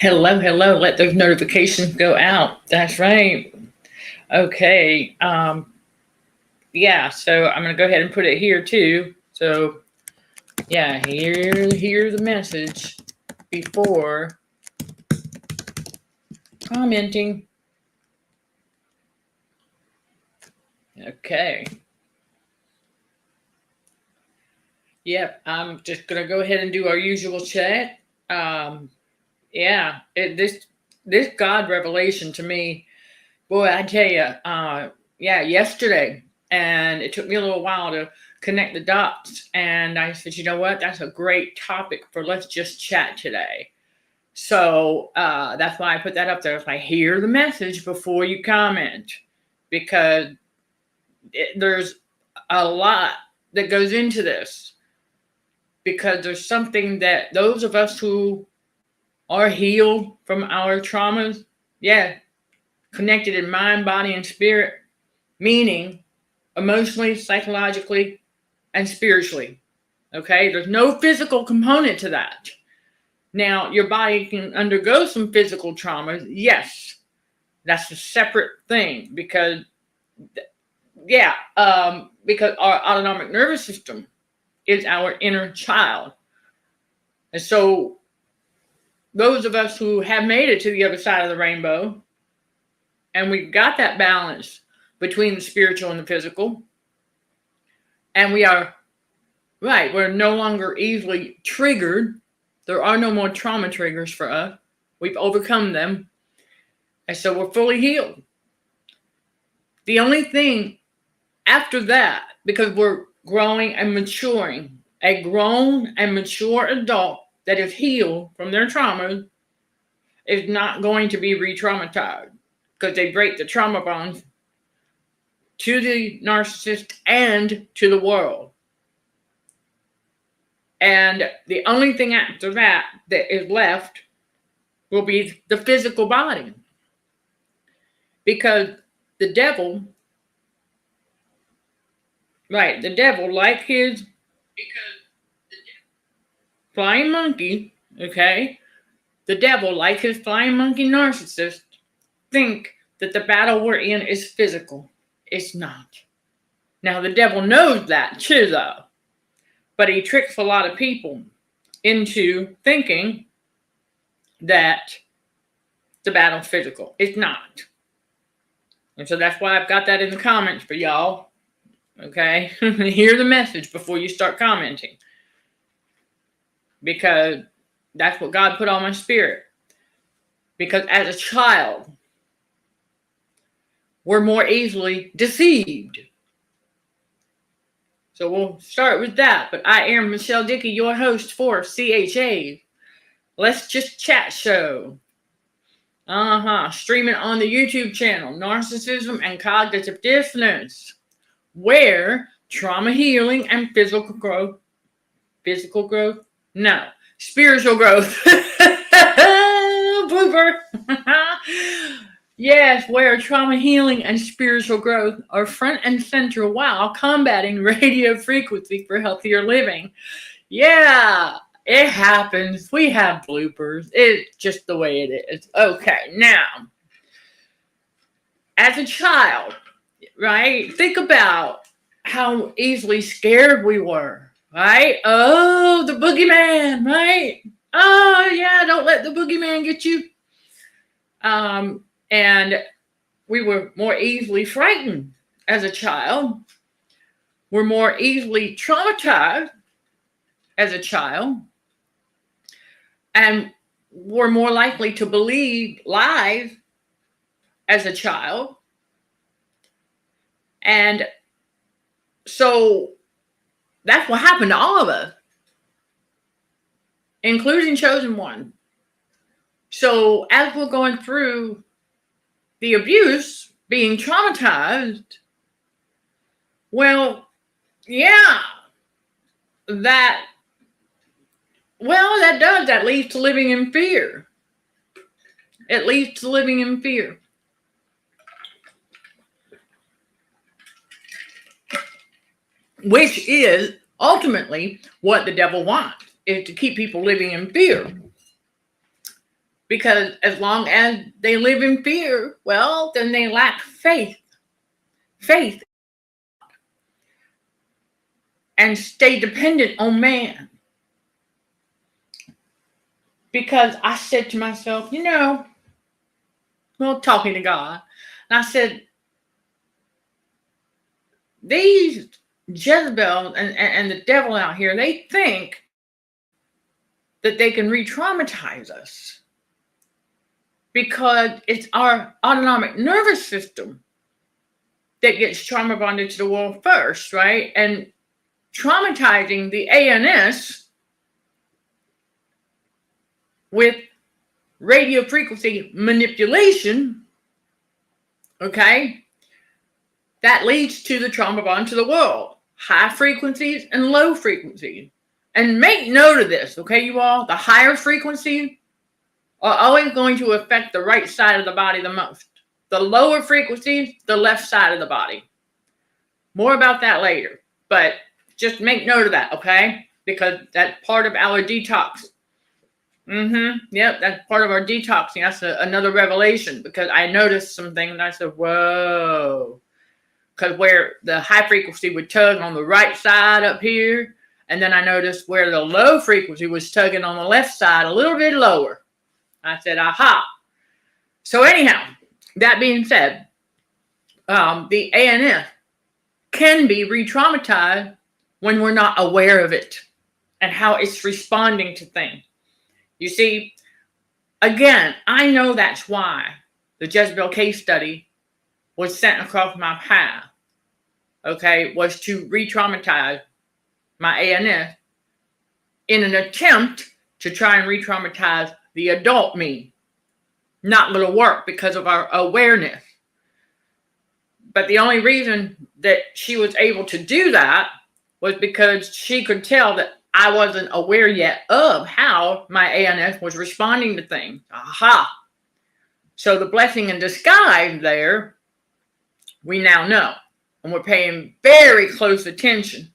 Hello, hello. Let those notifications go out. That's right. Okay. Yeah, so I'm going to go ahead and put it here too. So, yeah, here's the message before commenting. Okay. Yep, I'm just going to go ahead and do our usual chat. Yeah, this God revelation to me, boy, I tell you, yeah, yesterday, and it took me a little while to connect the dots. And I said, you know what? That's a great topic for let's just chat today. So that's why I put that up there. If I hear the message before you comment, because there's a lot that goes into this. Because there's something that those of us who are healed from our traumas, yeah, connected in mind, body, and spirit, meaning emotionally, psychologically, and spiritually. Okay, there's no physical component to that. Now, your body can undergo some physical traumas. Yes, that's a separate thing because, yeah, because our autonomic nervous system is our inner child. And so, those of us who have made it to the other side of the rainbow, and we've got that balance between the spiritual and the physical, and we are right, we're no longer easily triggered. There are no more trauma triggers for us. We've overcome them. And so we're fully healed. The only thing after that, because we're growing and maturing, a grown and mature adult that is healed from their traumas is not going to be re-traumatized because they break the trauma bonds to the narcissist and to the world. And the only thing after that is left will be the physical body. Because the devil, right, the devil, like his flying monkey, okay, the devil, like his flying monkey narcissist, think that the battle we're in is physical. It's not. Now, the devil knows that too, though. But he tricks a lot of people into thinking that the battle's physical. It's not. And so that's why I've got that in the comments for y'all. Okay? Hear the message before you start commenting. Because that's what God put on my spirit. Because as a child, we're more easily deceived. So we'll start with that. But I am Michelle Dickey, your host for CHA. Let's Just Chat Show. Streaming on the YouTube channel, Narcissism and Cognitive Dissonance, where trauma healing and spiritual growth. Blooper. Yes, where trauma healing and spiritual growth are front and center while combating radio frequency for healthier living. Yeah, it happens. We have bloopers. It's just the way it is. Okay, now, as a child, right, think about how easily scared we were, right? Oh, the boogeyman, right? Oh, yeah, don't let the boogeyman get you. And we were more easily frightened as a child. We're more easily traumatized as a child. And we're more likely to believe lies as a child. And so that's what happened to all of us, including chosen one. So as we're going through the abuse, being traumatized, well, yeah, that leads to living in fear. It leads to living in fear. Which is ultimately what the devil wants, is to keep people living in fear. Because as long as they live in fear, well, then they lack faith. Faith. And stay dependent on man. Because I said to myself, well, talking to God, and I said, these Jezebel and the devil out here, they think that they can re-traumatize us because it's our autonomic nervous system that gets trauma bonded to the world first, right? And traumatizing the ANS with radio frequency manipulation, okay, that leads to the trauma bond to the world, high frequencies and low frequencies. And make note of this, okay, you all? The higher frequencies are always going to affect the right side of the body the most. The lower frequencies, the left side of the body. More about that later. But just make note of that, okay? Because that's part of our detox. Yep, that's part of our detoxing. That's another revelation, because I noticed something and I said, whoa. Because where the high frequency would tug on the right side up here, and then I noticed where the low frequency was tugging on the left side a little bit lower. I said, aha. So anyhow, that being said, the ANS can be re-traumatized when we're not aware of it and how it's responding to things. You see, again, I know that's why the Jezebel case study was sent across my path, okay, was to re-traumatize my ANS in an attempt to try and re-traumatize the adult me. Not going to work because of our awareness. But the only reason that she was able to do that was because she could tell that I wasn't aware yet of how my ANS was responding to things. Aha. So the blessing in disguise there, we now know. And we're paying very close attention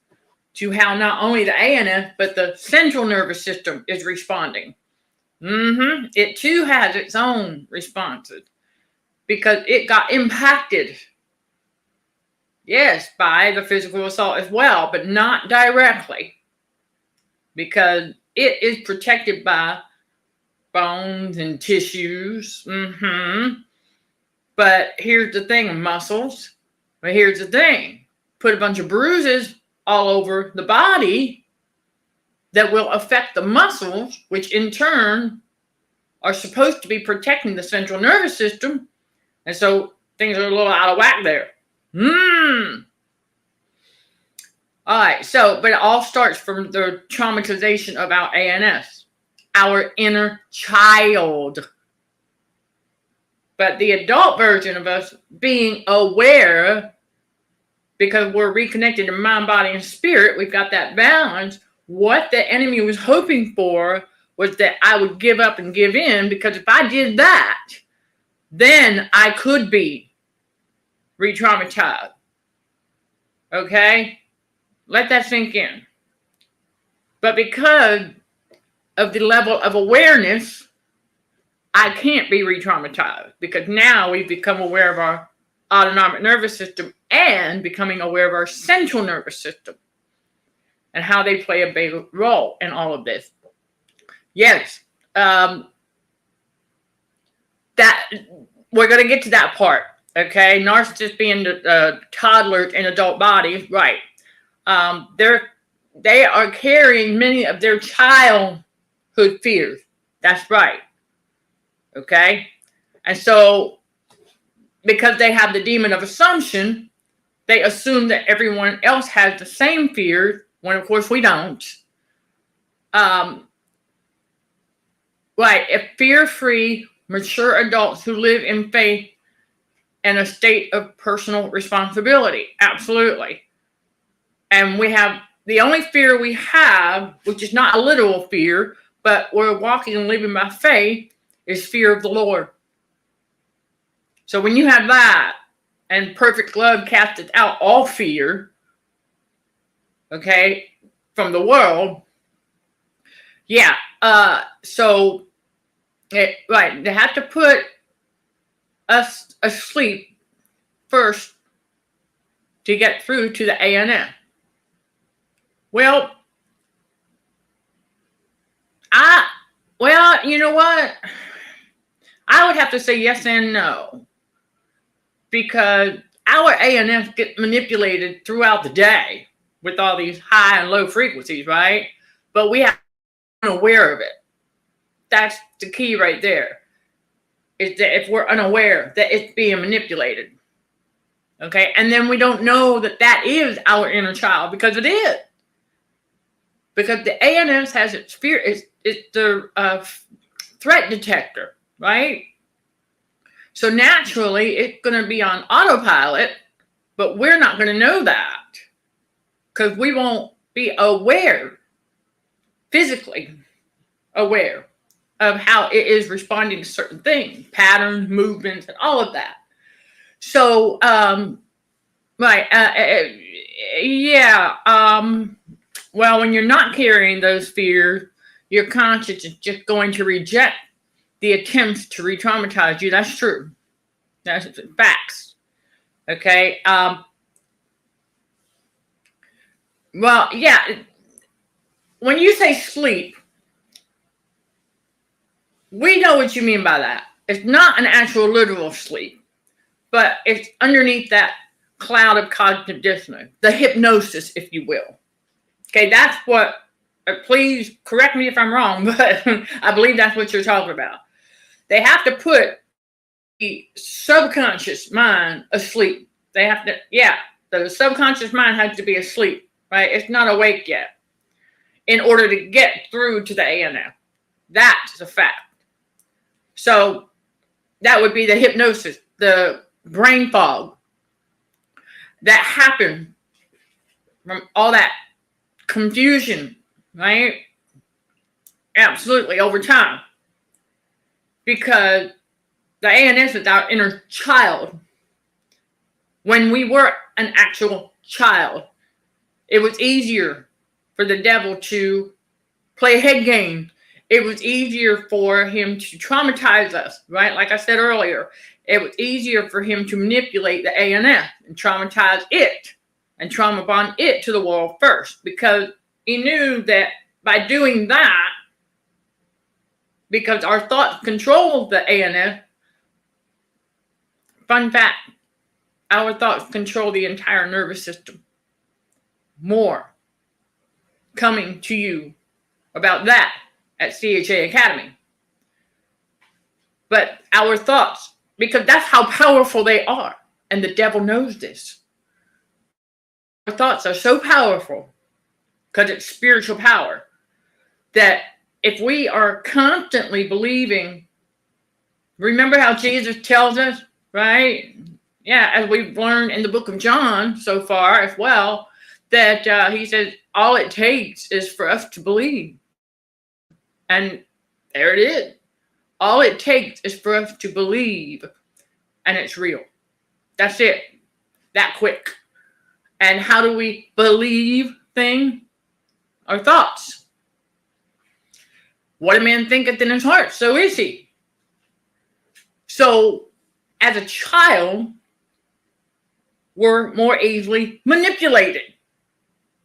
to how not only the ANS, but the central nervous system is responding. It too has its own responses because it got impacted, yes, by the physical assault as well, but not directly because it is protected by bones and tissues. But here's the thing, muscles. But here's the thing, put a bunch of bruises all over the body that will affect the muscles, which in turn are supposed to be protecting the central nervous system. And so things are a little out of whack there. All right, so, but it all starts from the traumatization of our ANS, our inner child. But the adult version of us being aware, because we're reconnected to mind, body, and spirit, we've got that balance. What the enemy was hoping for was that I would give up and give in, because if I did that, then I could be re-traumatized. Okay? Let that sink in. But because of the level of awareness, I can't be re-traumatized, because now we've become aware of our autonomic nervous system and becoming aware of our central nervous system and how they play a big role in all of this. Yes, that we're going to get to that part. Okay, narcissists being toddlers in adult bodies, right? They are carrying many of their childhood fears. That's right. Okay, and so because they have the demon of assumption, they assume that everyone else has the same fears, when of course we don't. Right, if fear-free, mature adults who live in faith and a state of personal responsibility, absolutely. And we have, the only fear we have, which is not a literal fear, but we're walking and living by faith, is fear of the Lord. So when you have that, and perfect love casteth out all fear, okay, from the world, yeah, so Right. They have to put us asleep first to get through to the ANF. Well, you know what? I would have to say yes and no, because our ANF get manipulated throughout the day with all these high and low frequencies, right? But we have to be unaware of it. That's the key right there. Is that if we're unaware that it's being manipulated, okay, and then we don't know that that is our inner child, because it is. Because the ANF has its fear, it's the threat detector, right? So naturally, it's going to be on autopilot, but we're not going to know that because we won't be aware, physically aware of how it is responding to certain things, patterns, movements, and all of that. So, right, yeah. Well, when you're not carrying those fears, your conscience is just going to reject the attempts to re-traumatize you. That's true. That's facts. Okay. Well, yeah. When you say sleep, we know what you mean by that. It's not an actual literal sleep, but it's underneath that cloud of cognitive dissonance, the hypnosis, if you will. Okay, that's what, please correct me if I'm wrong, but I believe that's what you're talking about. They have to put the subconscious mind asleep. They have to, yeah, the subconscious mind has to be asleep, right? It's not awake yet in order to get through to the ANF. That's a fact. So that would be the hypnosis, the brain fog that happened from all that confusion, right? Absolutely, over time. Because the ANS is our inner child. When we were an actual child, it was easier for the devil to play head games. It was easier for him to traumatize us, right? Like I said earlier, it was easier for him to manipulate the ANF and traumatize it and trauma bond it to the world first, because he knew that by doing that, because our thoughts control the ANF, fun fact, our thoughts control the entire nervous system. More coming to you about that at CHA Academy. But our thoughts, because that's how powerful they are, and the devil knows this. Our thoughts are so powerful, because it's spiritual power, that if we are constantly believing, remember how Jesus tells us, right? Yeah, as we've learned in the book of John so far as well, that he says all it takes is for us to believe. And there it is. All it takes is for us to believe, and it's real. That's it. That quick. And how do we believe things? Our thoughts. What a man thinketh in his heart, so is he. So, as a child, we're more easily manipulated.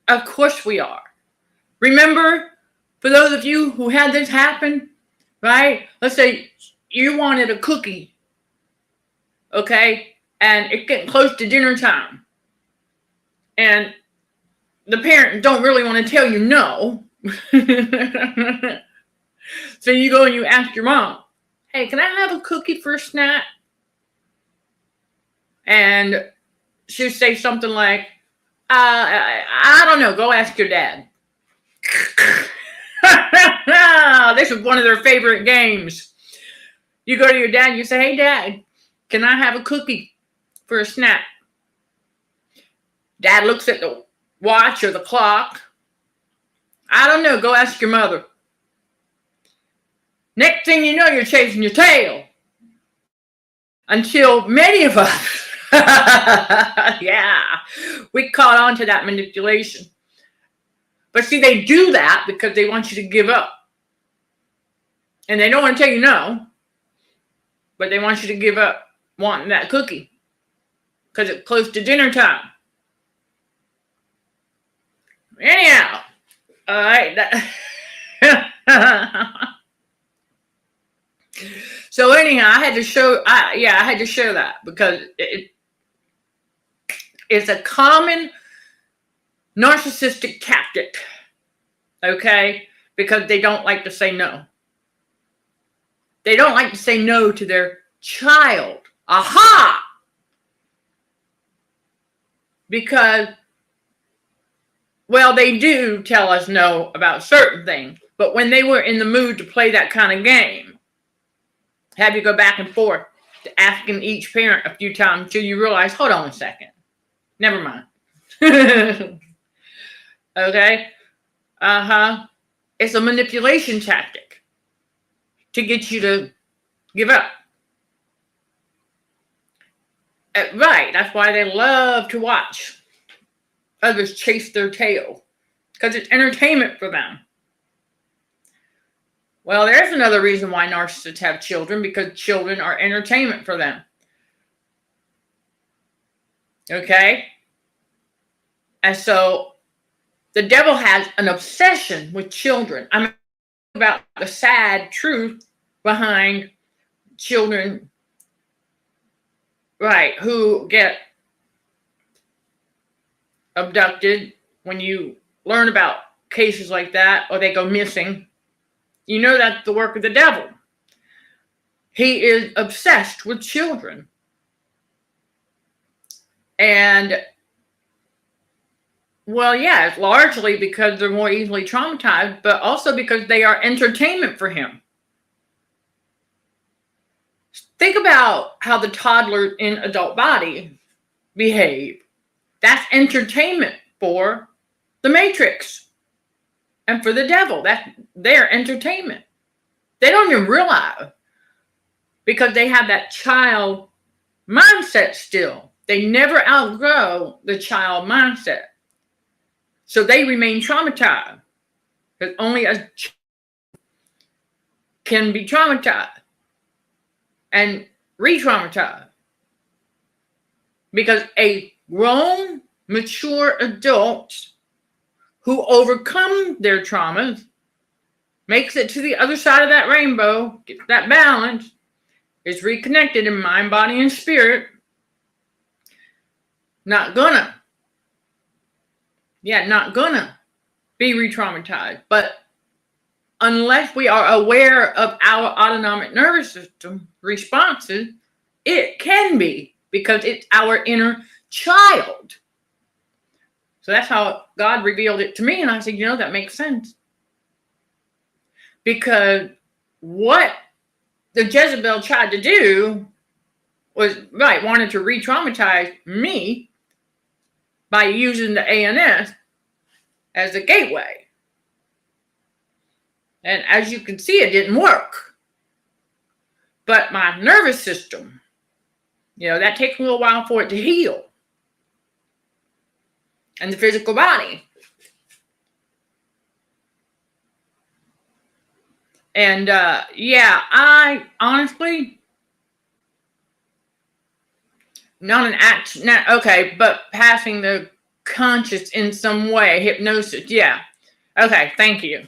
Of course we are. Remember, for those of you who had this happen, right? Let's say you wanted a cookie, okay? And it's getting close to dinner time. And the parent don't really want to tell you no. So you go and you ask your mom, hey, can I have a cookie for a snack? And she'll say something like, I don't know, go ask your dad. This is one of their favorite games. You go to your dad and you say, hey, Dad, can I have a cookie for a snack? Dad looks at the watch or the clock. I don't know, go ask your mother. Next thing you know, you're chasing your tail. Until many of us, yeah, we caught on to that manipulation. But see, they do that because they want you to give up. And they don't want to tell you no, but they want you to give up wanting that cookie because it's close to dinner time. Anyhow, all right. So anyhow, I had to show. I had to show that because it's a common narcissistic tactic. Okay, because they don't like to say no. They don't like to say no to their child. Aha! Because, well, they do tell us no about certain things, but when they were in the mood to play that kind of game, have you go back and forth to asking each parent a few times until you realize, hold on a second, never mind. Okay? It's a manipulation tactic to get you to give up. Right, that's why they love to watch others chase their tail, because it's entertainment for them. Well, there's another reason why narcissists have children, because children are entertainment for them. Okay? And so the devil has an obsession with children. I'm about the sad truth behind children, right, who get abducted. When you learn about cases like that, or they go missing, you know that's the work of the devil. He is obsessed with children. And, well, yeah, it's largely because they're more easily traumatized, but also because they are entertainment for him. Think about how the toddlers in adult body behave. That's entertainment for the Matrix and for the devil. That's their entertainment. They don't even realize, because they have that child mindset still. They never outgrow the child mindset. So they remain traumatized, because only a child can be traumatized and re-traumatized. Because a grown, mature adult who overcome their traumas, makes it to the other side of that rainbow, gets that balance, is reconnected in mind, body, and spirit, not gonna be re-traumatized. But unless we are aware of our autonomic nervous system responses, it can be, because it's our inner child. So that's how God revealed it to me, and I said, that makes sense. Because what the Jezebel tried to do was, wanted to re-traumatize me by using the ANS as a gateway. And as you can see, it didn't work. But my nervous system, that takes a little while for it to heal. And the physical body. And I honestly, not an act, but passing the conscious in some way, hypnosis. Yeah. Okay, thank you.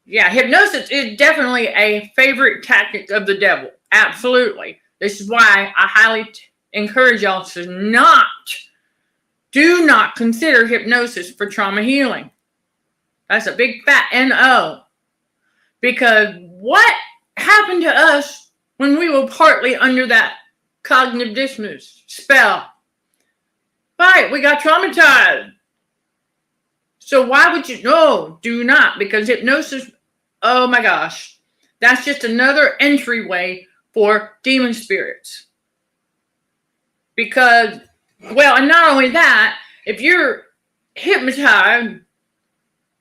Yeah, hypnosis is definitely a favorite tactic of the devil. Absolutely. This is why I highly encourage y'all to do not consider hypnosis for trauma healing. That's a big fat NO. Because what happened to us when we were partly under that cognitive dissonance spell? Right, we got traumatized. So why would you? No, do not. Because hypnosis, oh my gosh, that's just another entryway for demon spirits. Because, well, and not only that, if you're hypnotized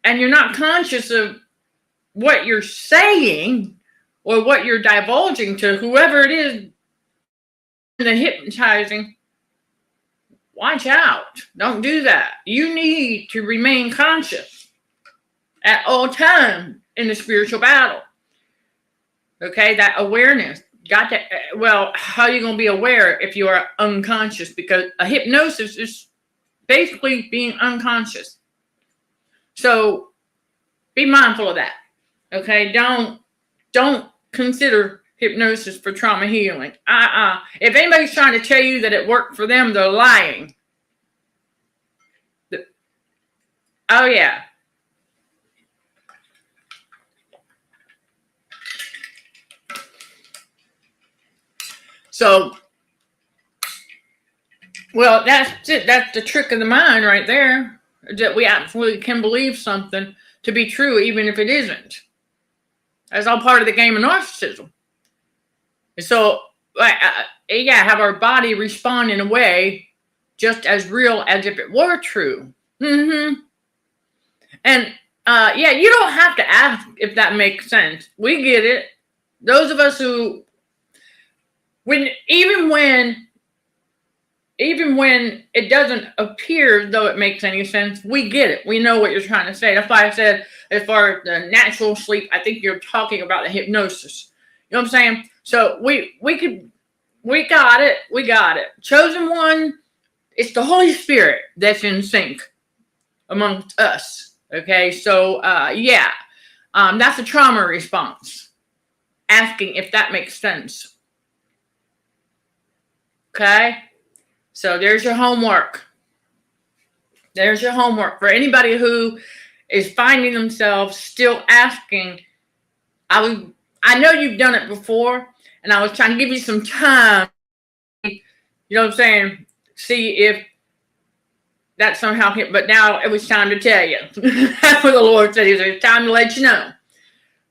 and you're not conscious of what you're saying or what you're divulging to whoever it is in the hypnotizing, watch out. Don't do that. You need to remain conscious at all times in the spiritual battle. Okay, that awareness. Got to, well, how are you going to be aware if you are unconscious? Because a hypnosis is basically being unconscious. So be mindful of that. Okay, don't consider hypnosis for trauma healing. If anybody's trying to tell you that it worked for them, they're lying. Oh yeah. So, well, that's it. That's the trick of the mind right there. That we absolutely can believe something to be true, even if it isn't. That's all part of the game of narcissism. And so, have our body respond in a way just as real as if it were true. Mm-hmm. And you don't have to ask if that makes sense. We get it. Those of us who, even when it doesn't appear as though it makes any sense, we get it. We know what you're trying to say. That's why I said, as far as the natural sleep, I think you're talking about the hypnosis. You know what I'm saying? So we got it. We got it. Chosen one, it's the Holy Spirit that's in sync amongst us. Okay, so that's a trauma response. Asking if that makes sense. Okay, so there's your homework. There's your homework for anybody who is finding themselves still asking. I know you've done it before, and I was trying to give you some time. You know what I'm saying? See if that somehow hit. But now it was time to tell you. That's what the Lord said. He said, it's time to let you know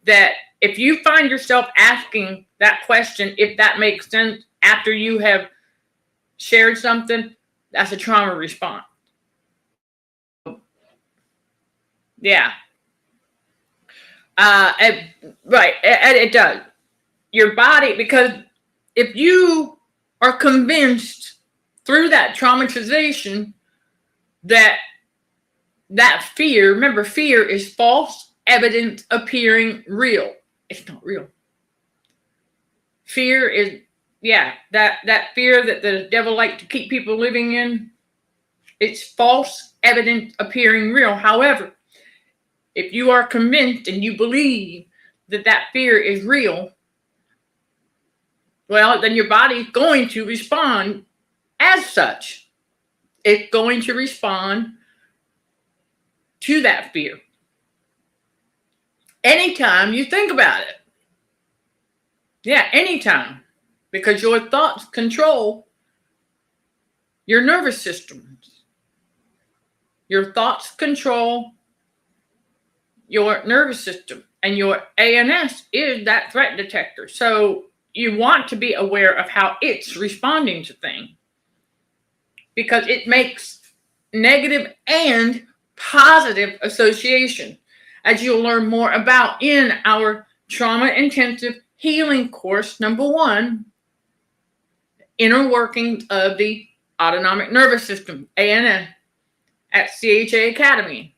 that if you find yourself asking that question, if that makes sense after you have shared something, that's a trauma response. Yeah. It does. Your body, because if you are convinced through that traumatization that fear, remember, fear is false evidence appearing real. It's not real. Fear is, that fear that the devil likes to keep people living in, it's false evidence appearing real. However, if you are convinced and you believe that fear is real, well, then your body's going to respond as such. It's going to respond to that fear anytime you think about it. Yeah, anytime. Because your thoughts control your nervous system. Your thoughts control your nervous system. And your ANS is that threat detector. So you want to be aware of how it's responding to things. Because it makes negative and positive association, as you'll learn more about in our trauma intensive healing course, number 1, inner workings of the autonomic nervous system, ANN, at CHA Academy.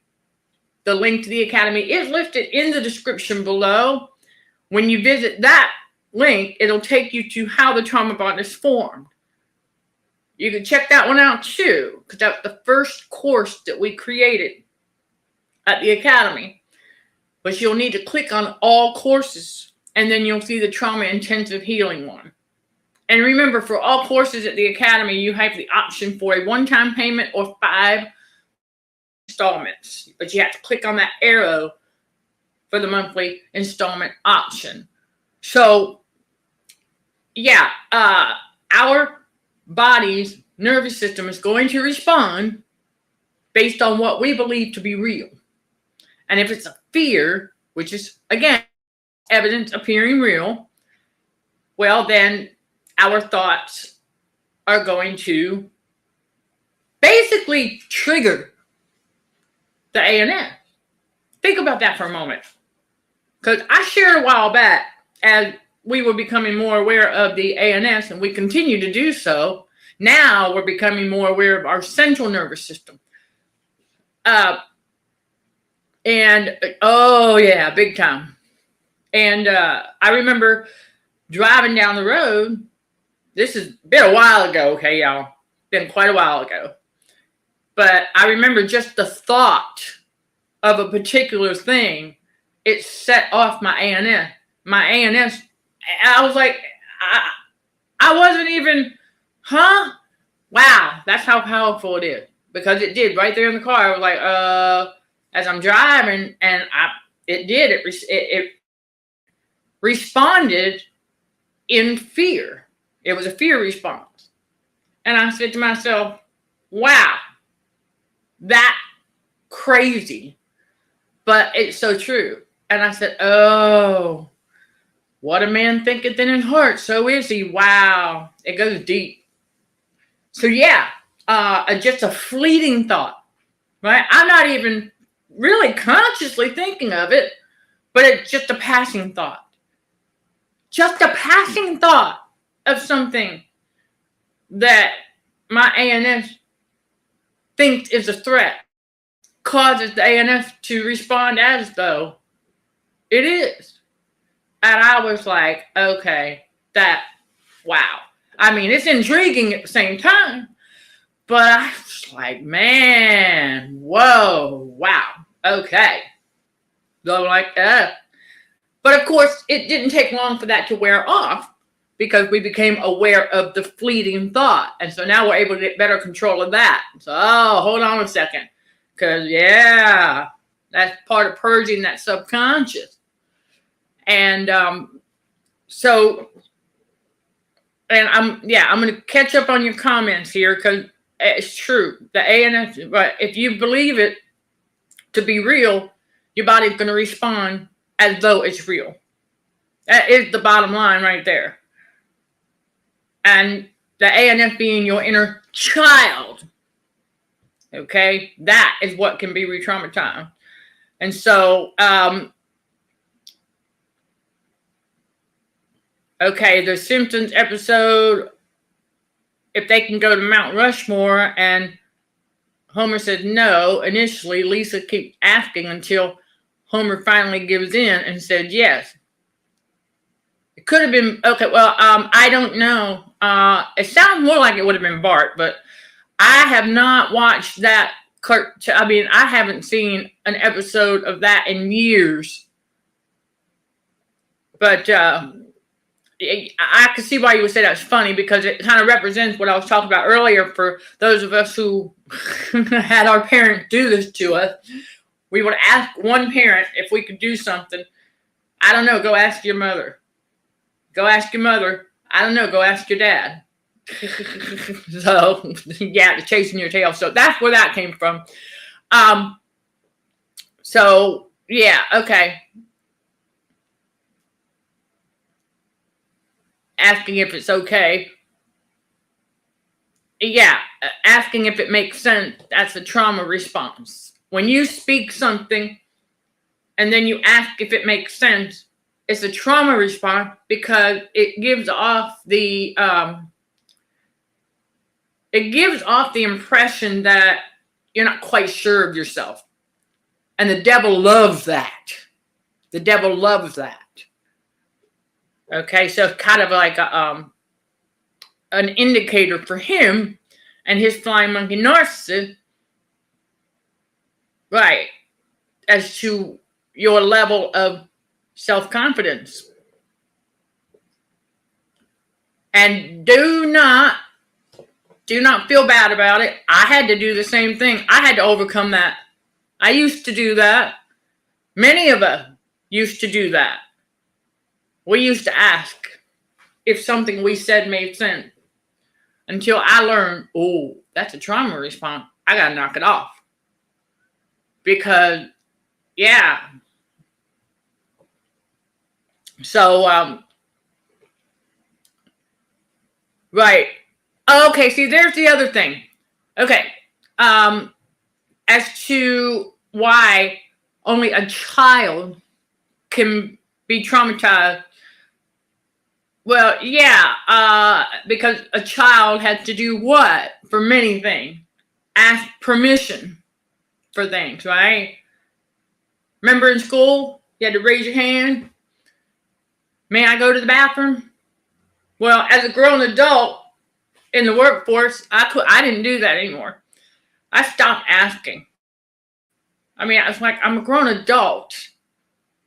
The link to the Academy is listed in the description below. When you visit that link, it'll take you to how the trauma bond is formed. You can check that one out too, because that's the first course that we created at the Academy. But you'll need to click on all courses, and then you'll see the trauma intensive healing one. And remember, for all courses at the Academy, you have the option for a one-time payment or 5 installments. But you have to click on that arrow for the monthly installment option. So, our body's nervous system is going to respond based on what we believe to be real. And if it's a fear, which is, again, evidence appearing real, well, then our thoughts are going to basically trigger the ANN. Think about that for a moment. Because I shared a while back, as we were becoming more aware of the ANS, and we continue to do so, now we're becoming more aware of our central nervous system. Big time. And I remember driving down the road. This has been a while ago, okay, y'all. Been quite a while ago. But I remember just the thought of a particular thing, it set off my ANS. My ANS, I was like, I wasn't even, huh? Wow, that's how powerful it is. Because it did right there in the car. I was like, as I'm driving, and it responded in fear. It was a fear response. And I said to myself, wow, that crazy, but it's so true. And I said, oh, what a man thinketh in his heart, so is he. Wow, it goes deep. So yeah, just a fleeting thought, right? I'm not even really consciously thinking of it, but it's just a passing thought. Just a passing thought of something that my ANS thinks is a threat causes the ANS to respond as though it is. And I was like, okay, wow. I mean, it's intriguing at the same time, but I was like, man, whoa, wow, okay. So like that. But of course, it didn't take long for that to wear off because we became aware of the fleeting thought. And so now we're able to get better control of that. So, hold on a second. Because, yeah, that's part of purging that subconscious. And I'm going to catch up on your comments here because it's true. The ANS, but if you believe it to be real, your body's going to respond as though it's real. That is the bottom line right there. And the ANS being your inner child. Okay, that is what can be re-traumatized. And so, okay, the Simpsons episode, if they can go to Mount Rushmore, and Homer said no. Initially, Lisa keeps asking until Homer finally gives in and said yes. It could have been, okay, well, I don't know. It sounds more like it would have been Bart, but I have not watched that. I mean, I haven't seen an episode of that in years. But I can see why you would say that's funny because it kind of represents what I was talking about earlier for those of us who had our parents do this to us. We would ask one parent if we could do something. I don't know, go ask your mother. Go ask your mother. I don't know, go ask your dad. So, yeah, the chasing your tail. So that's where that came from. So, yeah, okay. Asking if it's okay. Yeah, asking if it makes sense. That's a trauma response. When you speak something and then you ask if it makes sense, it's a trauma response because it gives off the impression that you're not quite sure of yourself. And the devil loves that. The devil loves that. Okay, so it's kind of like an indicator for him and his flying monkey narcissist, right, as to your level of self-confidence. And do not feel bad about it. I had to do the same thing. I had to overcome that. I used to do that. Many of us used to do that. We used to ask if something we said made sense until I learned, oh, that's a trauma response. I got to knock it off. Because, yeah. So, right. Okay, see, there's the other thing. Okay. As to why only a child can be traumatized. Well, yeah, because a child had to do what? For many things. Ask permission for things, right? Remember in school, you had to raise your hand? May I go to the bathroom? Well, as a grown adult in the workforce, I didn't do that anymore. I stopped asking. I mean, I was like, I'm a grown adult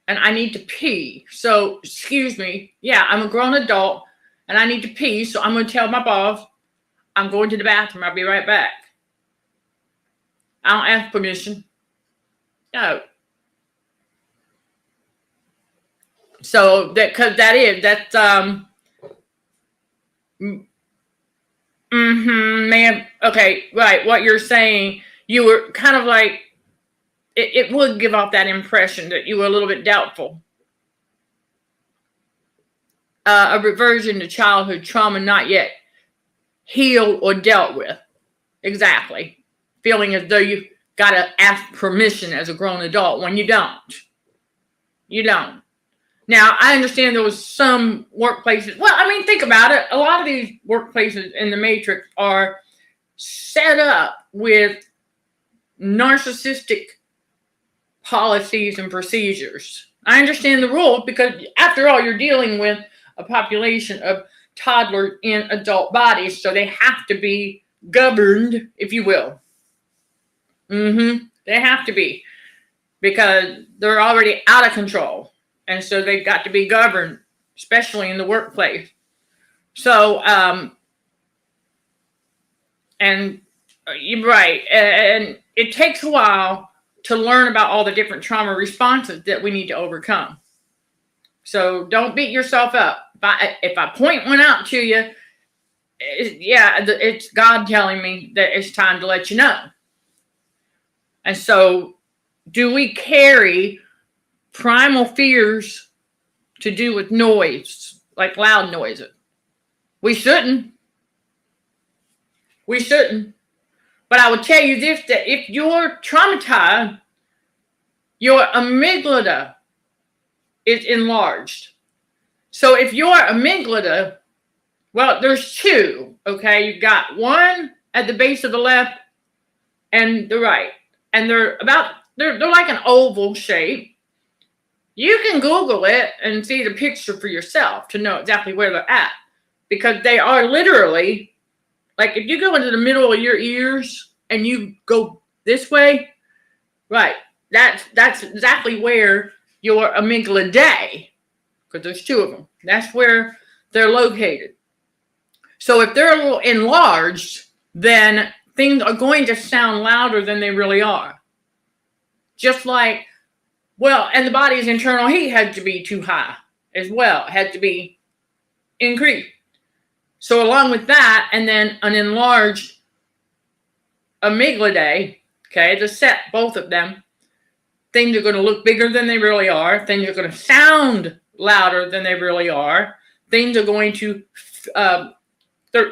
and I need to pee. So, excuse me. Yeah, I'm a grown adult and I need to pee. So I'm going to tell my boss I'm going to the bathroom. I'll be right back. I don't ask permission. No. So that's man. Okay, right. What you're saying, you were kind of like, it would give off that impression that you were a little bit doubtful. A reversion to childhood trauma not yet healed or dealt with. Exactly. Feeling as though you got to ask permission as a grown adult when you don't. You don't. Now, I understand there was some workplaces. Well, I mean, think about it. A lot of these workplaces in the Matrix are set up with narcissistic policies and procedures. I understand the rule because, after all, you're dealing with a population of toddlers in adult bodies, so they have to be governed, if you will. They have to be, because they're already out of control. And so they've got to be governed, especially in the workplace. So, and you're right. And it takes a while to learn about all the different trauma responses that we need to overcome. So don't beat yourself up. If I point one out to you, it's God telling me that it's time to let you know. And so, do we carry primal fears to do with noise, like loud noises? We shouldn't. We shouldn't. But I will tell you this, that if you're traumatized, your amygdala is enlarged. So if your amygdala, well, there's two, okay? You've got one at the base of the left and the right. And they're like an oval shape. You can Google it and see the picture for yourself to know exactly where they're at. Because they are literally, like, if you go into the middle of your ears and you go this way, right, that's exactly where your amygdala, because there's two of them, that's where they're located. So if they're a little enlarged, then things are going to sound louder than they really are. Just like, well, and the body's internal heat had to be too high as well. It had to be increased. So along with that, and then an enlarged amygdala, okay, to set both of them, things are going to look bigger than they really are. Things are going to sound louder than they really are. Things are going to,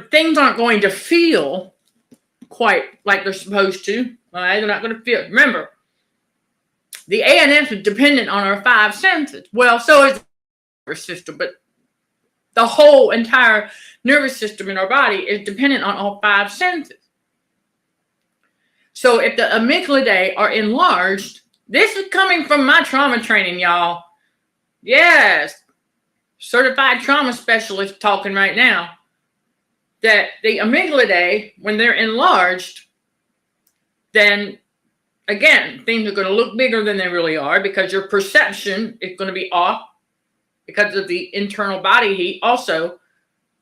things aren't going to feel quite like they're supposed to. All right, they're not going to feel. Remember, the ANS is dependent on our five senses. Well, so is the nervous system, but the whole entire nervous system in our body is dependent on all five senses. So if the amygdala are enlarged, this is coming from my trauma training, y'all. Yes, certified trauma specialist talking right now. That the amygdala, when they're enlarged, then again, things are going to look bigger than they really are because your perception is going to be off because of the internal body heat also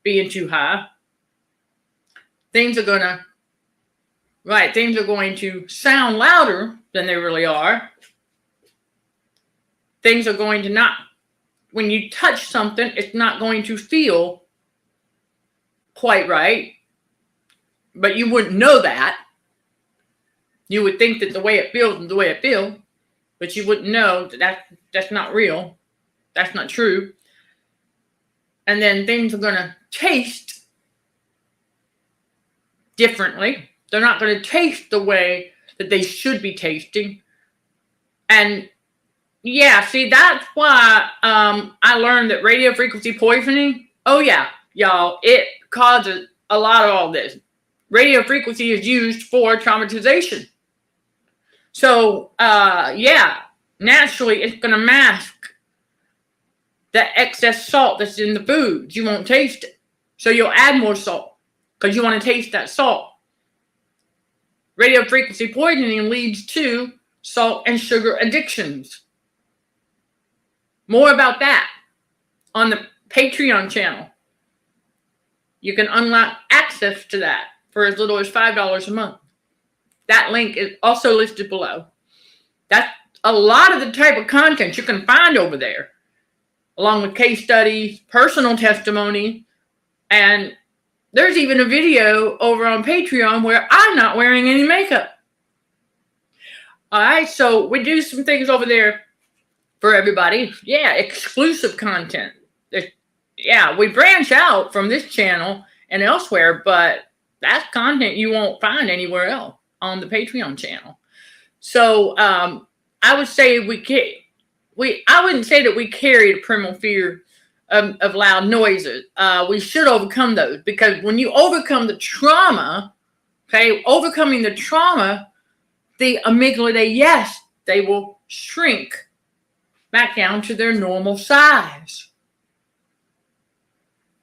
being too high. Things are going to sound louder than they really are. Things are going to not, when you touch something, it's not going to feel quite right. But you wouldn't know that. You would think that the way it feels is the way it feels, but you wouldn't know that that's not real. That's not true. And then things are going to taste differently. They're not going to taste the way that they should be tasting. And yeah, see, that's why I learned that radio frequency poisoning, oh yeah, y'all, it causes a lot of all this. Radio frequency is used for traumatization. So, yeah, naturally it's going to mask that excess salt that's in the food. You won't taste it. So you'll add more salt because you want to taste that salt. Radio frequency poisoning leads to salt and sugar addictions. More about that on the Patreon channel. You can unlock access to that for as little as $5 a month. That link is also listed below. That's a lot of the type of content you can find over there, along with case studies, personal testimony, and there's even a video over on Patreon where I'm not wearing any makeup. All right, so we do some things over there for everybody. Yeah, exclusive content. Yeah, we branch out from this channel and elsewhere, but that's content you won't find anywhere else on the Patreon channel. So I would say I wouldn't say that we carry the primal fear of loud noises. We should overcome those, because when you overcome the trauma, overcoming the trauma, the amygdala, yes, they will shrink back down to their normal size.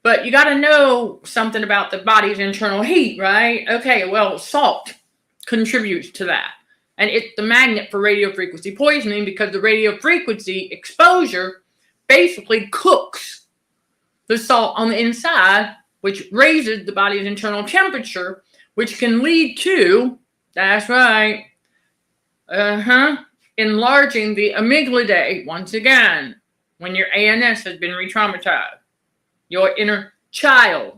But you got to know something about the body's internal heat, right? Okay, well, salt contributes to that. And it's the magnet for radio frequency poisoning, because the radio frequency exposure basically cooks the salt on the inside, which raises the body's internal temperature, which can lead to, that's right, enlarging the amygdala once again, when your ANS has been re-traumatized, your inner child.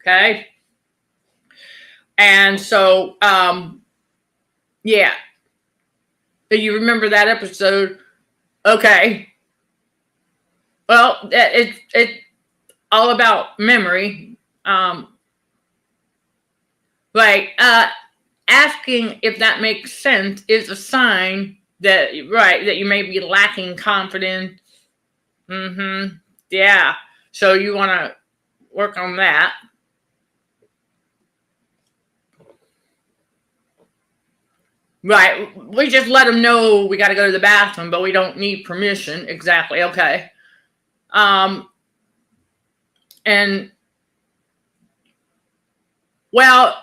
Okay? And so, yeah. Do you remember that episode? Okay. Well, it's all about memory. Asking if that makes sense is a sign that, that you may be lacking confidence. Yeah. So you want to work on that. Right. We just let them know we got to go to the bathroom, but we don't need permission. Exactly. Okay. And well,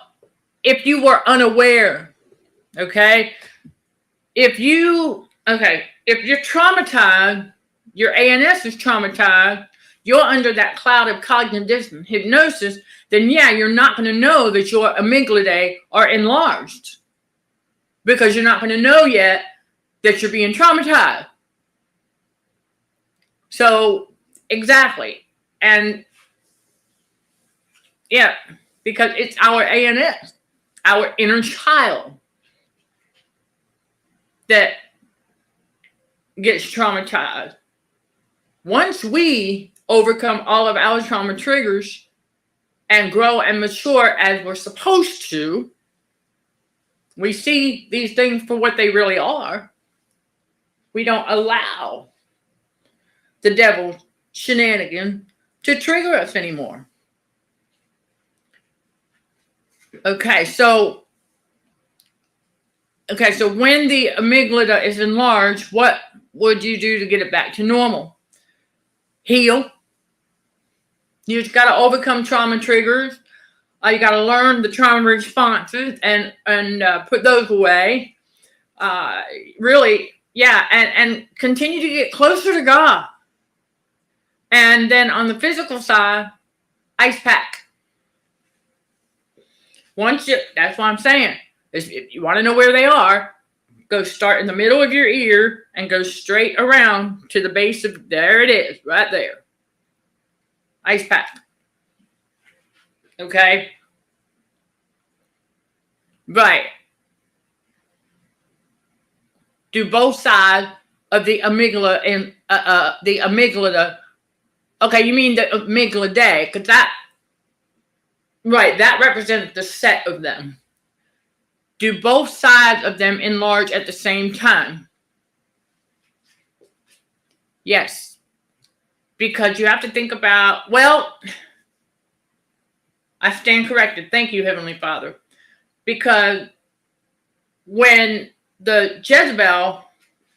if you were unaware, if you're traumatized, your ANS is traumatized, you're under that cloud of cognitive hypnosis, then yeah, you're not going to know that your amygdala are enlarged, because you're not going to know yet that you're being traumatized. So, exactly. And yeah, because it's our ANS, our inner child, that gets traumatized. Once we overcome all of our trauma triggers and grow and mature as we're supposed to, we see these things for what they really are. We don't allow the devil's shenanigan to trigger us anymore. Okay, so when the amygdala is enlarged, what would you do to get it back to normal? Heal. You just got to overcome trauma triggers. You got to learn the trauma responses and put those away. Really, yeah, and continue to get closer to God. And then on the physical side, ice pack. That's what I'm saying. If you want to know where they are, go start in the middle of your ear and go straight around to the base of, there it is, right there. Ice pack. Okay? Right. Do both sides of the amygdala and the amygdala. Okay, you mean the amygdala, because that represents the set of them. Do both sides of them enlarge at the same time? Yes. Because you have to think about, well, I stand corrected. Thank you, Heavenly Father. Because when the Jezebel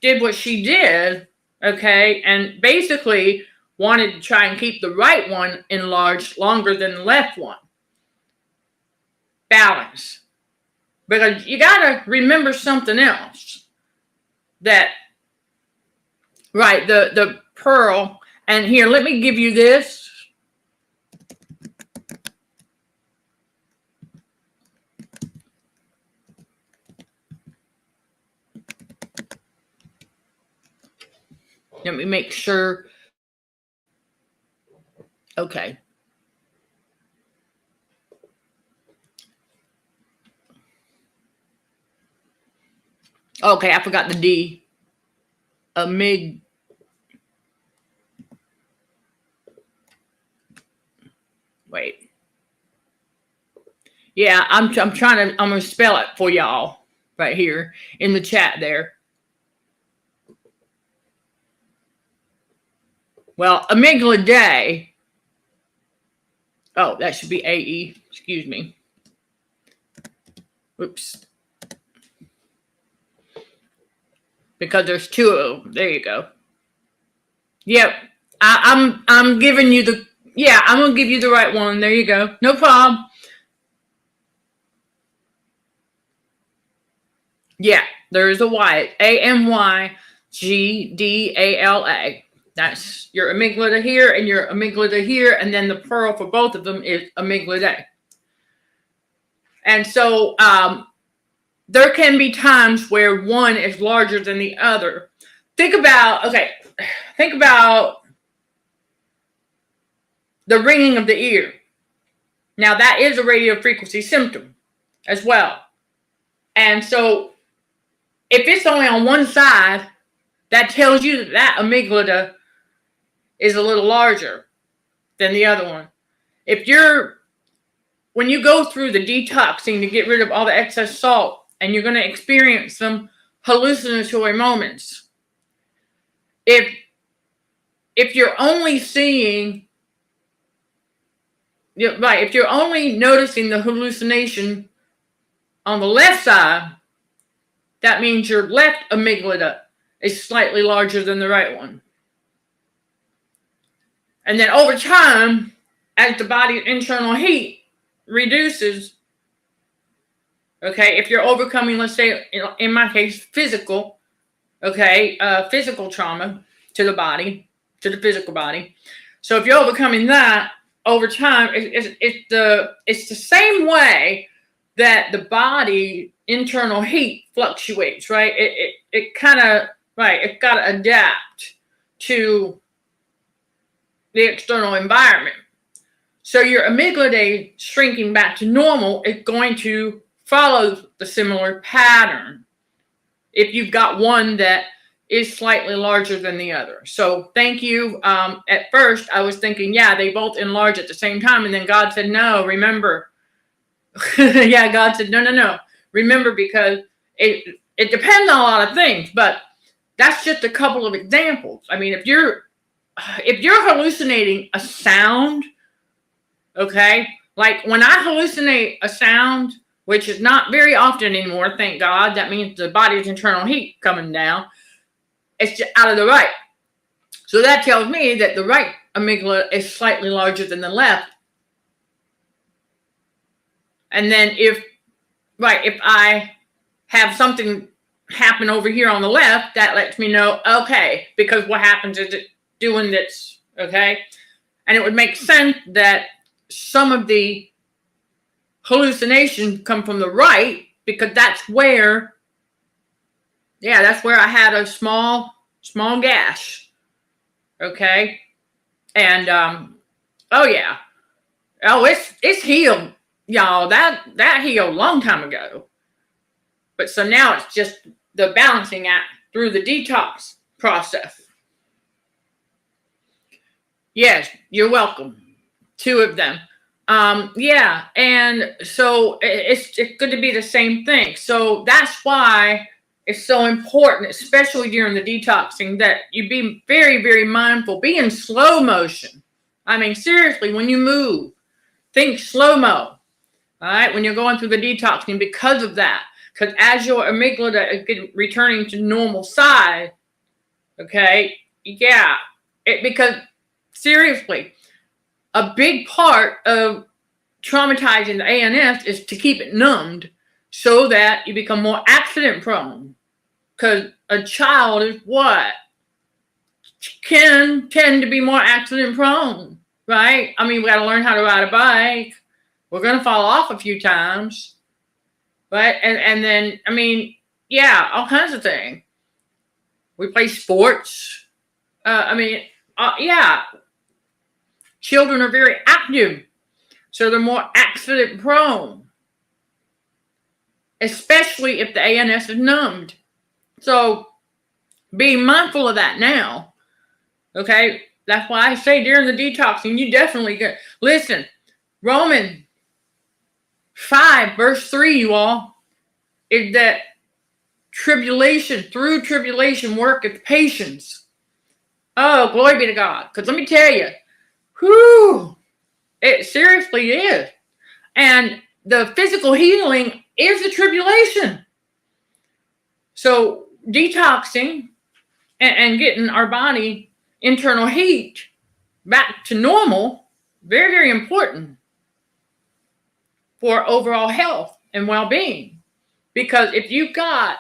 did what she did, Okay. And basically wanted to try and keep the right one enlarged longer than the left one. Balance. Because you got to remember something else. That, right, the pearl, and here, let me give you this. Let me make sure. Okay. Okay, I forgot the D. Wait. Yeah, I'm gonna spell it for y'all right here in the chat there. Well, amygdala. Oh, that should be AE. Excuse me. Oops. Because there's two of them. There you go. Yep. I'm giving you the, yeah, I'm gonna give you the right one. There you go. No problem. Yeah, there is a Y. AMYGDALA. That's your amygdala here and your amygdala here, and then the pearl for both of them is amygdala. And so there can be times where one is larger than the other. Think about the ringing of the ear. Now that is a radio frequency symptom as well. And so if it's only on one side, that tells you that amygdala is a little larger than the other one. When you go through the detoxing to get rid of all the excess salt, and you're going to experience some hallucinatory moments, if you're only seeing, right, if you're only noticing the hallucination on the left side, that means your left amygdala is slightly larger than the right one. And then over time, as the body's internal heat reduces, okay, if you're overcoming, let's say, in my case, physical trauma to the body, to the physical body. So if you're overcoming that over time, it's the same way that the body internal heat fluctuates, right? It kind of, right, it's got to adapt to the external environment. So your amygdala shrinking back to normal is going to follow the similar pattern if you've got one that is slightly larger than the other. So thank you. At first, I was thinking, yeah, they both enlarge at the same time. And then God said, no, remember. Yeah, God said, no. Remember, because it depends on a lot of things. But that's just a couple of examples. I mean, if you're hallucinating a sound, okay, like when I hallucinate a sound, which is not very often anymore, thank God, that means the body's internal heat coming down, it's just out of the right. So that tells me that the right amygdala is slightly larger than the left. And then if I have something happen over here on the left, that lets me know, okay, because what happens is it doing this, okay? And it would make sense that some of the hallucinations come from the right, because that's where I had a small gash, okay? And it's healed, y'all. That healed a long time ago. But so now it's just the balancing act through the detox process. Yes, you're welcome. 2 of them. Yeah, and so it's good to be the same thing. So that's why it's so important, especially during the detoxing, that you be very, very mindful. Be in slow motion. I mean, seriously, when you move, think slow-mo. All right, when you're going through the detoxing, because of that. Because as your amygdala is returning to normal size, okay, Yeah, because seriously, a big part of traumatizing the ANS is to keep it numbed so that you become more accident prone. Because a child is what? Can tend to be more accident prone, right? I mean, we got to learn how to ride a bike. We're going to fall off a few times, right? And then, I mean, yeah, all kinds of things. We play sports. Yeah, children are very active, so they're more accident prone, especially if the ANS is numbed. So be mindful of that now. Okay, that's why I say during the detoxing, you definitely get. Listen, Romans 5 verse 3, you all, is that through tribulation worketh patience. Oh, glory be to God. Because let me tell you, it seriously is. And the physical healing is the tribulation. So detoxing and getting our body internal heat back to normal, very, very important for overall health and well-being. Because if you've got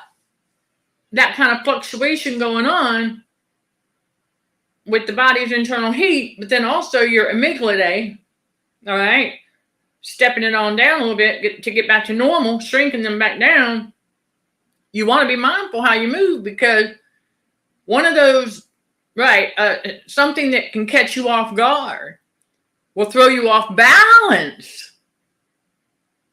that kind of fluctuation going on with the body's internal heat, but then also your amygdala, all right, stepping it on down a little bit to get back to normal, shrinking them back down, you want to be mindful how you move, because one of those, right, something that can catch you off guard will throw you off balance.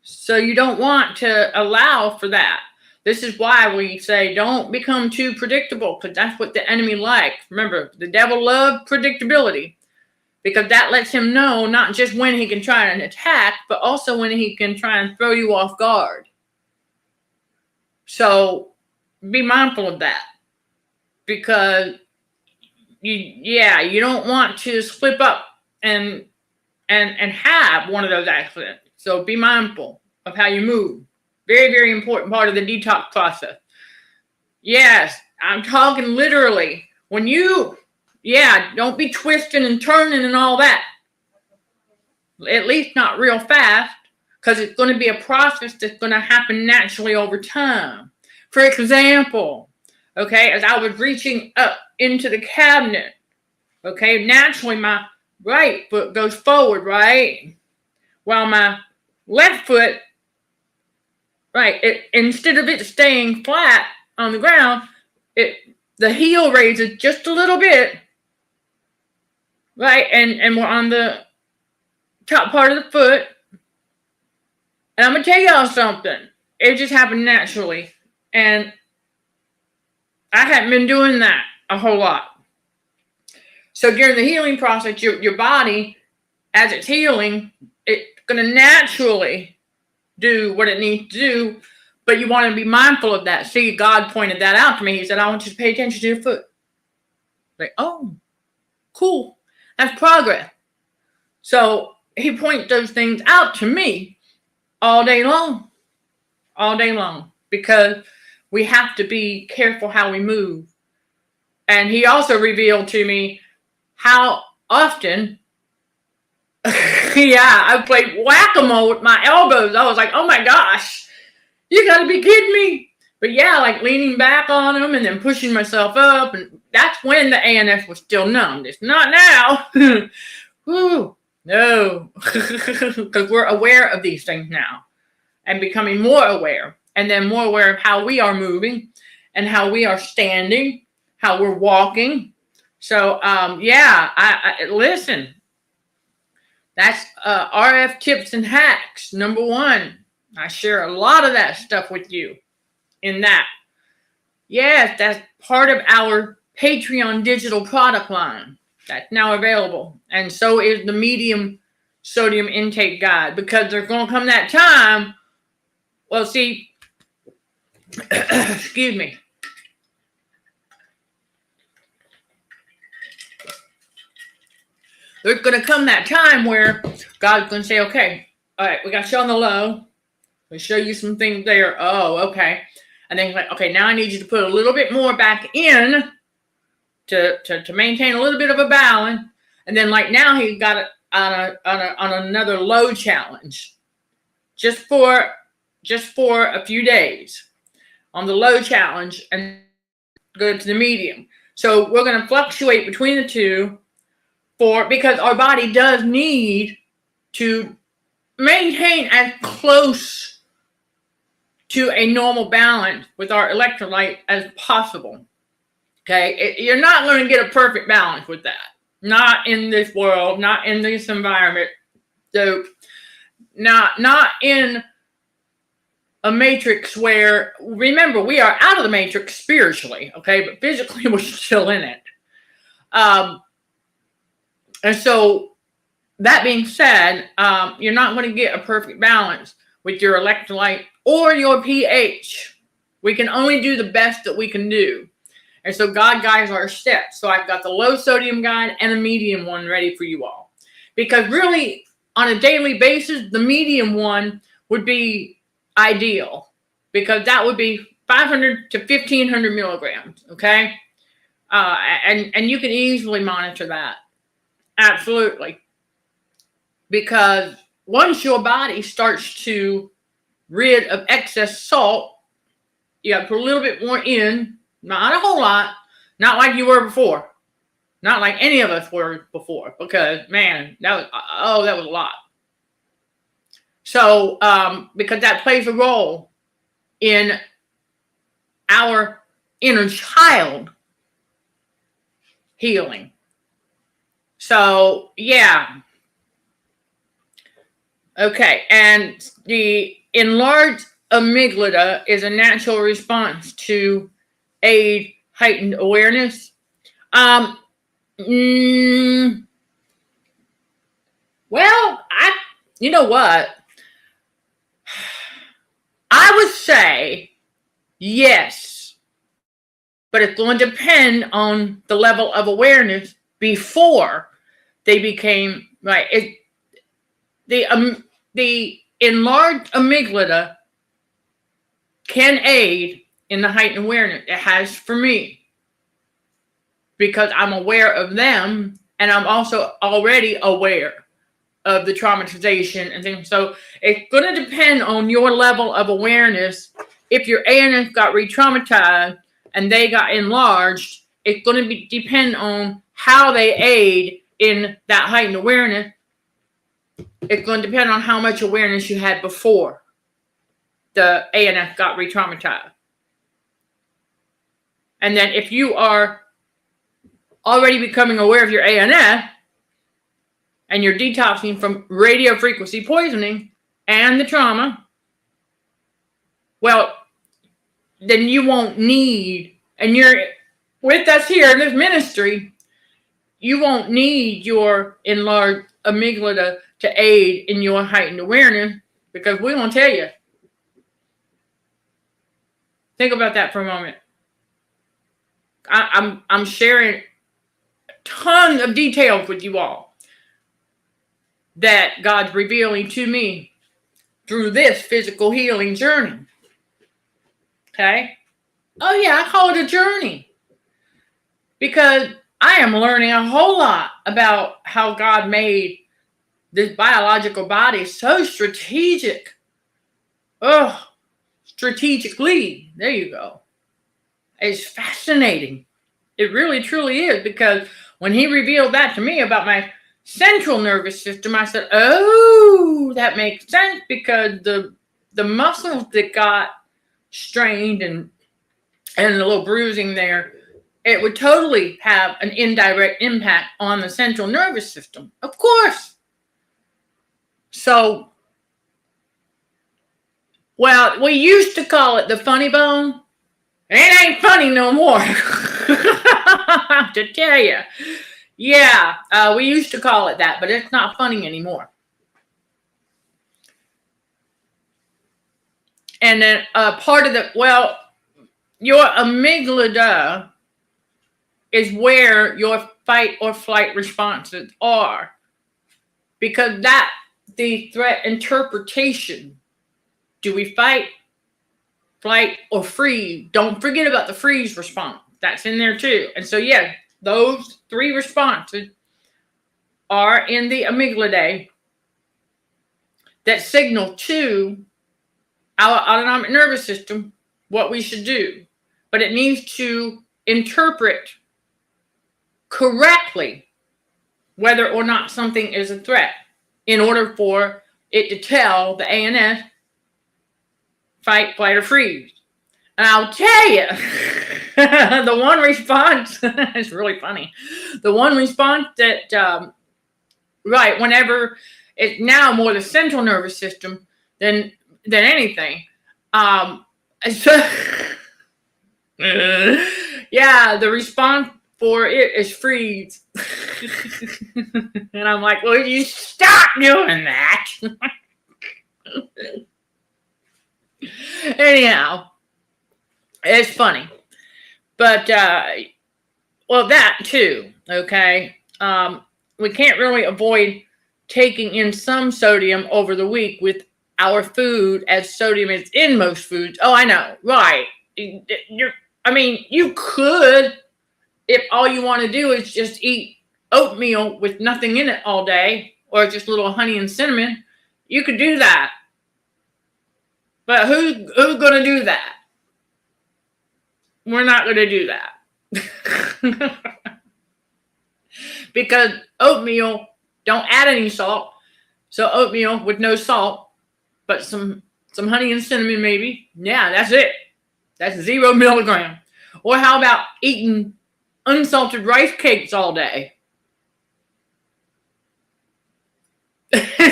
So you don't want to allow for that. This is why we say don't become too predictable, because that's what the enemy likes. Remember, the devil loves predictability, because that lets him know not just when he can try and attack, but also when he can try and throw you off guard. So be mindful of that, because you don't want to slip up and have one of those accidents. So be mindful of how you move. Very, very important part of the detox process. Yes, I'm talking literally. When don't be twisting and turning and all that. At least not real fast, because it's going to be a process that's going to happen naturally over time. For example, okay, as I was reaching up into the cabinet, okay, naturally my right foot goes forward, right? While my left foot, right, instead of it staying flat on the ground, the heel raises just a little bit, right? And we're on the top part of the foot. And I'm going to tell y'all something. It just happened naturally. And I hadn't been doing that a whole lot. So during the healing process, your body, as it's healing, it's going to naturally do what it needs to do. But you want to be mindful of that. See, God pointed that out to me. He said, I want you to pay attention to your foot. Like, oh, cool. That's progress. So he points those things out to me all day long. All day long. Because we have to be careful how we move. And he also revealed to me how often, I played whack-a-mole with my elbows. I was like, oh my gosh, you gotta be kidding me. But yeah, like leaning back on them and then pushing myself up. And that's when the ANS was still numbed. It's not now. Whew, no. Because we're aware of these things now and becoming more aware. And then more aware of how we are moving and how we are standing, how we're walking. So, I listen. That's RF tips and hacks. Number 1, I share a lot of that stuff with you in that. Yes, that's part of our Patreon digital product line. That's now available. And so is the medium sodium intake guide, because there's going to come that time. Well, see, excuse me. There's going to come that time where God's going to say, okay, all right, we got you on the low. We show you some things there. Oh, okay. And then he's like, okay, now I need you to put a little bit more back in to maintain a little bit of a balance. And then like now he got it on another low challenge, just for a few days on the low challenge, and go to the medium. So we're going to fluctuate between the two because our body does need to maintain as close to a normal balance with our electrolyte as possible. Okay, you're not going to get a perfect balance with that. Not in this world, not in this environment. So, not in a matrix where, remember, we are out of the matrix spiritually, okay, but physically we're still in it. And so, that being said, you're not going to get a perfect balance with your electrolyte or your pH. We can only do the best that we can do. And so God guides our steps. So I've got the low sodium guide and a medium one ready for you all. Because really, on a daily basis, the medium one would be ideal. Because that would be 500 to 1,500 milligrams, okay? And you can easily monitor that. Absolutely. Because once your body starts to rid of excess salt, you got to put a little bit more in. Not a whole lot. Not like you were before. Not like any of us were before. Because, man, that was a lot. So, because that plays a role in our inner child healing. So, yeah. Okay, and the enlarged amygdala is a natural response to aid heightened awareness. Well, you know what? I would say yes, but it's going to depend on the level of awareness before they became right. The enlarged amygdala can aid in the heightened awareness. It has for me, because I'm aware of them, and I'm also already aware of the traumatization and things. So it's going to depend on your level of awareness. If your ANS got re-traumatized and they got enlarged, it's going to depend on how they aid in that heightened awareness. It's going to depend on how much awareness you had before the ANS got re-traumatized. And then if you are already becoming aware of your ANS and you're detoxing from radio frequency poisoning and the trauma, well, then you won't need, and you're with us here in this ministry, you won't need your enlarged amygdala to aid in your heightened awareness, because we're going to tell you. Think about that for a moment. I'm sharing tons of details with you all that God's revealing to me through this physical healing journey. Okay? Oh yeah, I call it a journey, because I am learning a whole lot about how God made this biological body so strategic. Oh, strategically. There you go. It's fascinating. It really, truly is, because when he revealed that to me about my central nervous system, I said, oh, that makes sense, because the muscles that got strained and a little bruising there, it would totally have an indirect impact on the central nervous system. Of course. So, well, we used to call it the funny bone. It ain't funny no more. To tell you. Yeah, we used to call it that, but it's not funny anymore. And then part of your amygdala is where your fight or flight responses are, because that's the threat interpretation. Do we fight, flight, or freeze? Don't forget about the freeze response. That's in there too. And so, yeah, Those three responses are in the amygdala that signal to our autonomic nervous system what we should do. But it needs to interpret correctly whether or not something is a threat in order for it to tell the ANS, fight, flight, or freeze. And I'll tell you, the one response, it's really funny. The one response that, right, whenever it's now more the central nervous system than anything. So, yeah, the response for it is freeze. And I'm like, well, you stop doing that. Anyhow, it's funny. But, well, that too, okay? We can't really avoid taking in some sodium over the week with our food, as sodium is in most foods. Oh, I know, right. You could, if all you want to do is just eat oatmeal with nothing in it all day, or just a little honey and cinnamon, you could do that. But who's going to do that? We're not going to do that. Because oatmeal don't add any salt. So oatmeal with no salt, but some honey and cinnamon maybe. Yeah, that's it. That's 0 milligram. Or how about eating unsalted rice cakes all day?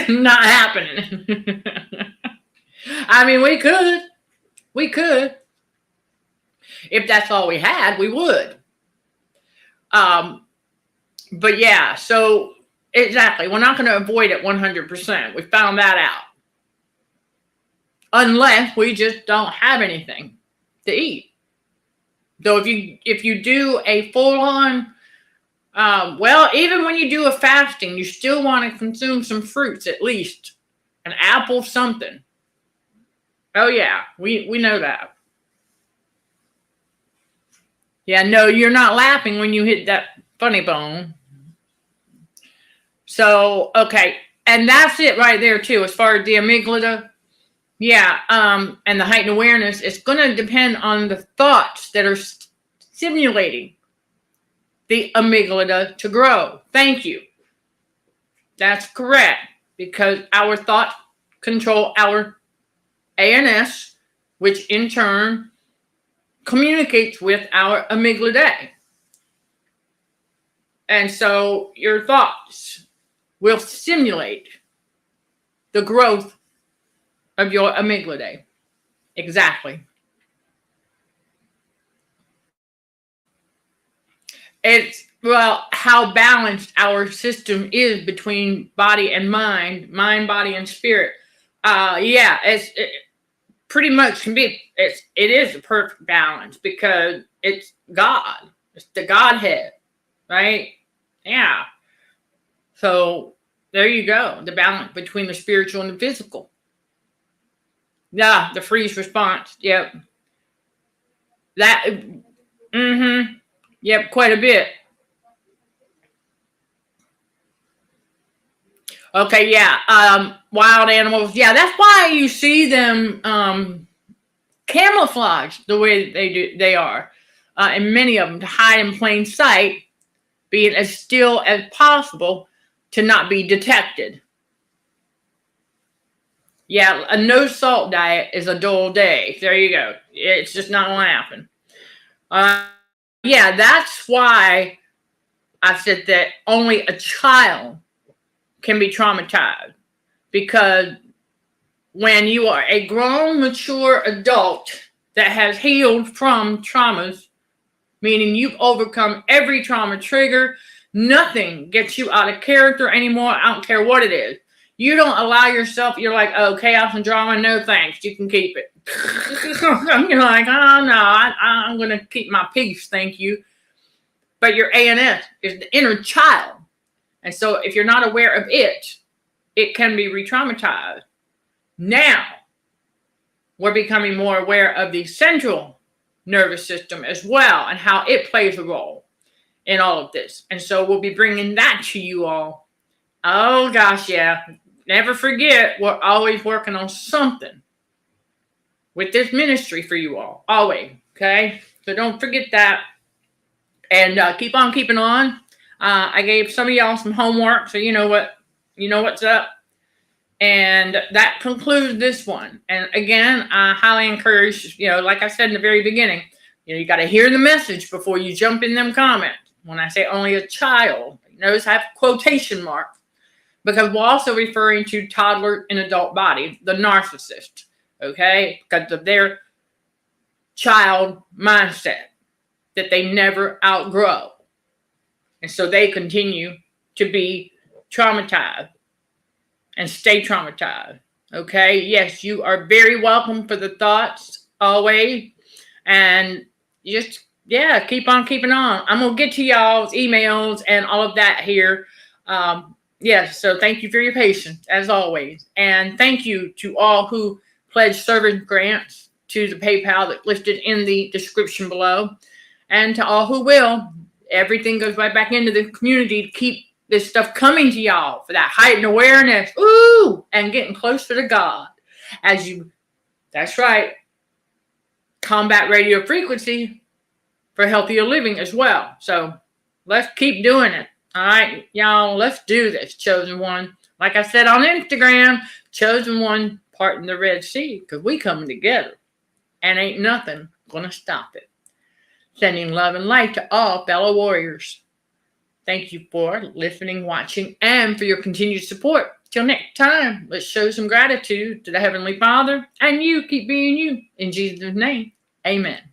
Not happening. I mean, we could. We could. If that's all we had, we would. But yeah, so exactly. We're not going to avoid it 100%. We found that out. Unless we just don't have anything to eat. So if you do a full-on, well, even when you do a fasting, you still want to consume some fruits at least. An apple, something. Oh yeah, we know that. Yeah, no, you're not laughing when you hit that funny bone. So, okay, and that's it right there too, as far as the amygdala. Yeah, and the heightened awareness, it's going to depend on the thoughts that are stimulating the amygdala to grow. Thank you. That's correct, because our thoughts control our ANS, which in turn communicates with our amygdala. And so your thoughts will stimulate the growth of your amygdala. Exactly. It's, well, how balanced our system is between body and mind, body, and spirit. Yeah, it pretty much can be. It is a perfect balance because it's God. It's the Godhead, right? Yeah. So there you go. The balance between the spiritual and the physical. Yeah, the freeze response. Yep. That. Mm-hmm. Yep, quite a bit. Okay, yeah. Wild animals. Yeah, that's why you see them camouflage the way they are. And many of them to hide in plain sight, being as still as possible to not be detected. Yeah, a no salt diet is a dull day. There you go. It's just not going to happen. Yeah, that's why I said that only a child can be traumatized. Because when you are a grown, mature adult that has healed from traumas, meaning you've overcome every trauma trigger, nothing gets you out of character anymore. I don't care what it is. You don't allow yourself, you're like, oh, chaos and drama, no thanks, you can keep it. You're like, oh no, I'm going to keep my peace, thank you. But your ANS is the inner child. And so if you're not aware of it, it can be re-traumatized. Now, we're becoming more aware of the central nervous system as well and how it plays a role. in all of this. And so we'll be bringing that to you all. Oh gosh, yeah. Never forget, we're always working on something with this ministry for you all. Always. Okay? So don't forget that. And keep on keeping on. I gave some of y'all some homework, so you know what's up. And that concludes this one. And again, I highly encourage, like I said in the very beginning, you got to hear the message before you jump in them comments. When I say only a child, notice I have quotation marks, because we're also referring to toddler and adult body, the narcissist, okay? Because of their child mindset that they never outgrow. And so they continue to be traumatized and stay traumatized. Okay? Yes, you are very welcome for the thoughts always. And just, keep on keeping on. I'm going to get to y'all's emails and all of that here. Yes, so thank you for your patience, as always. And thank you to all who pledged service grants to the PayPal that's listed in the description below. And to all who will, everything goes right back into the community to keep this stuff coming to y'all for that heightened awareness. Ooh, and getting closer to God. That's right, combat radio frequency for healthier living as well. So let's keep doing it. All right, y'all, let's do this, Chosen One. Like I said on Instagram, Chosen One parting the Red Sea, because we coming together. And ain't nothing going to stop it. Sending love and light to all fellow warriors. Thank you for listening, watching, and for your continued support. Till next time, let's show some gratitude to the Heavenly Father, and you keep being you. In Jesus' name, amen.